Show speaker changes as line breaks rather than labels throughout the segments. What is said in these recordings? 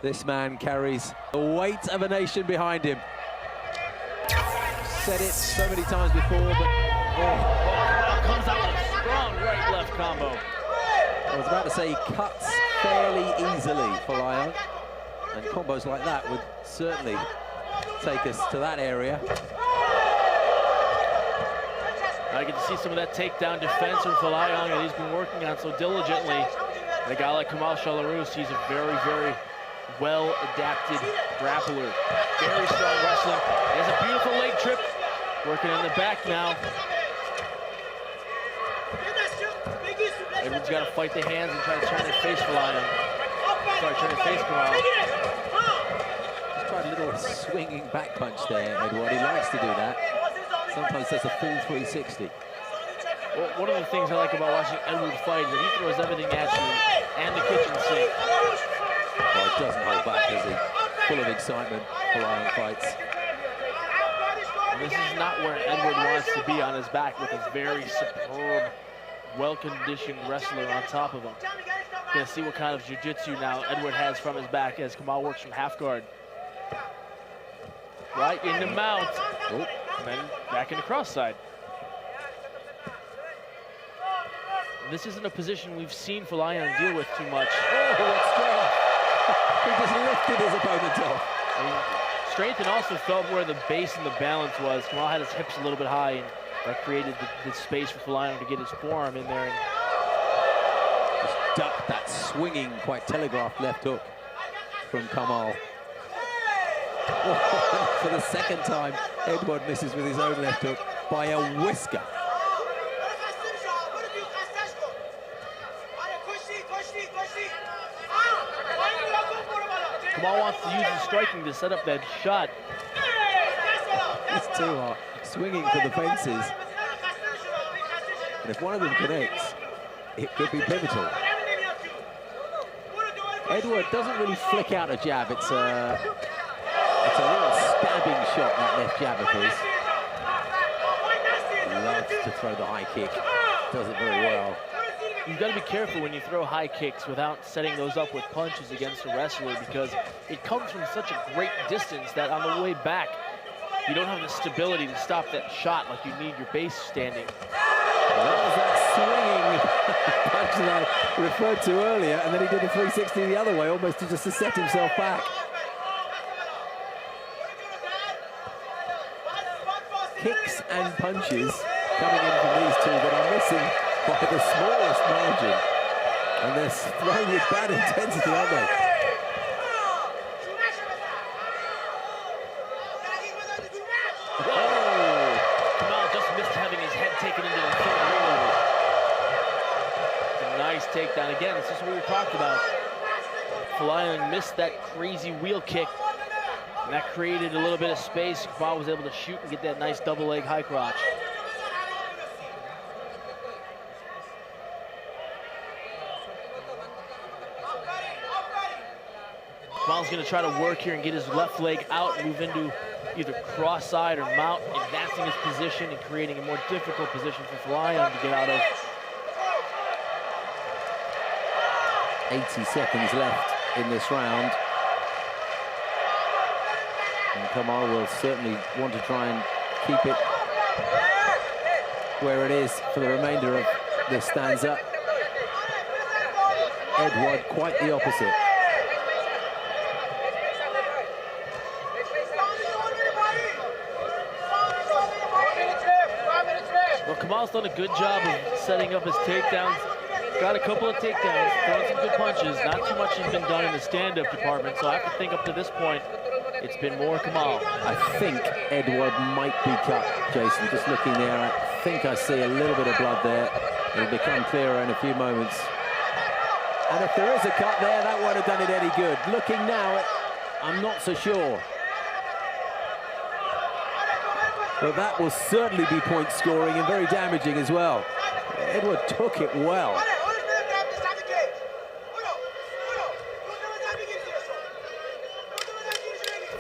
This man carries the weight of a nation behind him. Said it so many times before, but
comes out with a strong right-left combo.
I was about to say he cuts fairly easily for Folayang, and combos like that would certainly take us to that area.
I get to see some of that takedown defense from Folayang that he's been working on so diligently. And a guy like Kamal Shalorus, he's a very, very well-adapted grappler. Very strong wrestling. He has a beautiful leg trip. Working on the back now. Everyone's got to fight the hands and try to turn their face Folayang. Sorry, turn their face Kamal.
Just tried a little swinging back punch there, Eduard. He likes to do that. Sometimes that's a full 360.
Well, one of the things I like about watching Eduard fight is that he throws everything at you and the kitchen sink.
Well, he doesn't hold back, does he? Full of excitement, Folayang fights.
And this is not where Eduard wants to be on his back with a very superb, well-conditioned wrestler on top of him. Gonna see what kind of jiu-jitsu now Eduard has from his back as Kamal works from half guard. Right in the mount. Oh. And then back in the cross side. And this isn't a position we've seen Folayang deal with too much.
Oh, what strength! He just lifted his opponent off.
I mean, strength and also felt where the base and the balance was. Kamal had his hips a little bit high, and that created the space for Folayang to get his forearm in there. And
just ducked that swinging, quite telegraphed left hook from Kamal. Oh, for the second time, Eduard misses with his own left hook by a whisker.
Kamal wants to use his striking to set up that shot.
It's too hard. Swinging for the fences. And if one of them connects, it could be pivotal. Eduard doesn't really flick out a jab. It's a real stabbing shot, that left jab of his. He loves to throw the high kick. Does it very well.
You've got to be careful when you throw high kicks without setting those up with punches against a wrestler, because it comes from such a great distance that on the way back, you don't have the stability to stop that shot like you need your base standing.
Well, that was that swinging punch that I referred to earlier, and then he did a 360 the other way, almost just to set himself back. Kicks and punches coming in from these two that are missing by the smallest margin. And they're thrown with bad intensity, aren't they?
Oh! Kamal just missed having his head taken into the third ring. It's a nice takedown. Again, this is what we talked about. Folayang missed that crazy wheel kick, and that created a little bit of space. Kamal was able to shoot and get that nice double leg high crotch. Kamal's going to try to work here and get his left leg out and move into either cross-side or mount, advancing his position and creating a more difficult position for Folayang to get out of.
80 seconds left in this round. And Kamal will certainly want to try and keep it where it is for the remainder of this stanza. Eduard quite the opposite.
Well, Kamal's done a good job of setting up his takedowns. Got a couple of takedowns, throwing some good punches. Not too much has been done in the stand-up department, so I have to think up to this point, it's been more Kamal.
I think Eduard might be cut, Jason. Just looking there, I think I see a little bit of blood there. It'll become clearer in a few moments. And if there is a cut there, that won't have done it any good. Looking now, I'm not so sure. But that will certainly be point scoring and very damaging as well. Eduard took it well.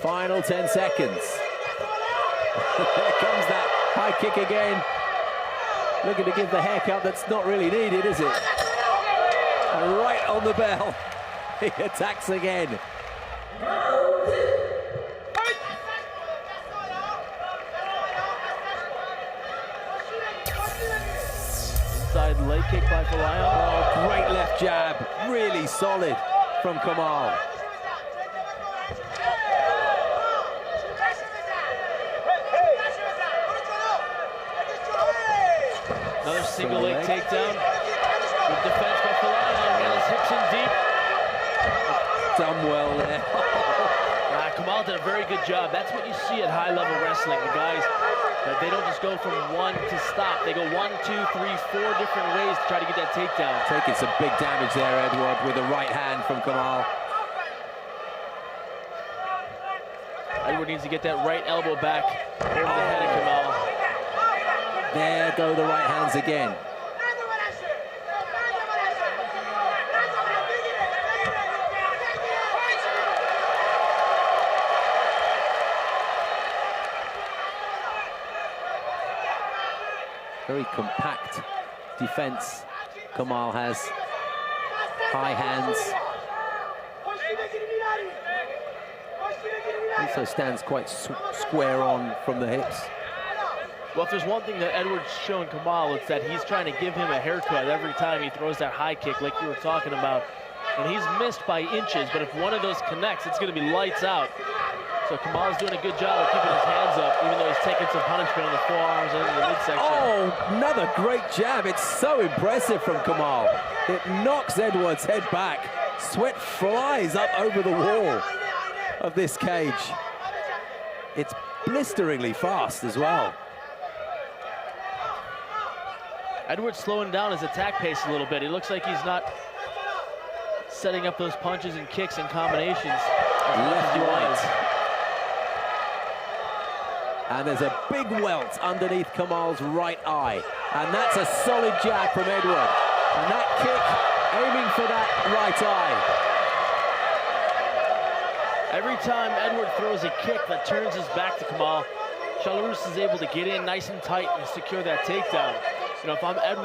Final 10 seconds. There comes that high kick again. Looking to give the haircut that's not really needed, is it? And right on the bell, he attacks again.
Inside leg kick by Folayang.
Oh, great left jab. Really solid from Kamal.
Another single leg takedown. Good defense by Folayang. Got his hips in deep.
Done well there.
Kamal did a very good job. That's what you see at high-level wrestling. The guys, they don't just go from one to stop. They go 1, 2, 3, 4 different ways to try to get that takedown.
Taking some big damage there, Eduard, with the right hand from Kamal.
Edward needs to get that right elbow back over the head of Kamal.
There go the right hands again. Very compact defense Kamal has. High hands. Also stands quite square on from the hips.
Well, if there's one thing that Edward's shown Kamal, it's that he's trying to give him a haircut every time he throws that high kick like you were talking about. And he's missed by inches, but if one of those connects, it's going to be lights out. So Kamal's doing a good job of keeping his hands up, even though he's taking some punishment on the forearms and in the midsection.
Oh, another great jab. It's so impressive from Kamal. It knocks Edward's head back. Sweat flies up over the wall of this cage. It's blisteringly fast as well.
Edward's slowing down his attack pace a little bit. It looks like he's not setting up those punches and kicks and combinations.
Left right. And there's a big welt underneath Kamal's right eye. And that's a solid jab from Edward. And that kick aiming for that right eye.
Every time Edward throws a kick that turns his back to Kamal, shalorus is able to get in nice and tight and secure that takedown. You know, if I'm Edward,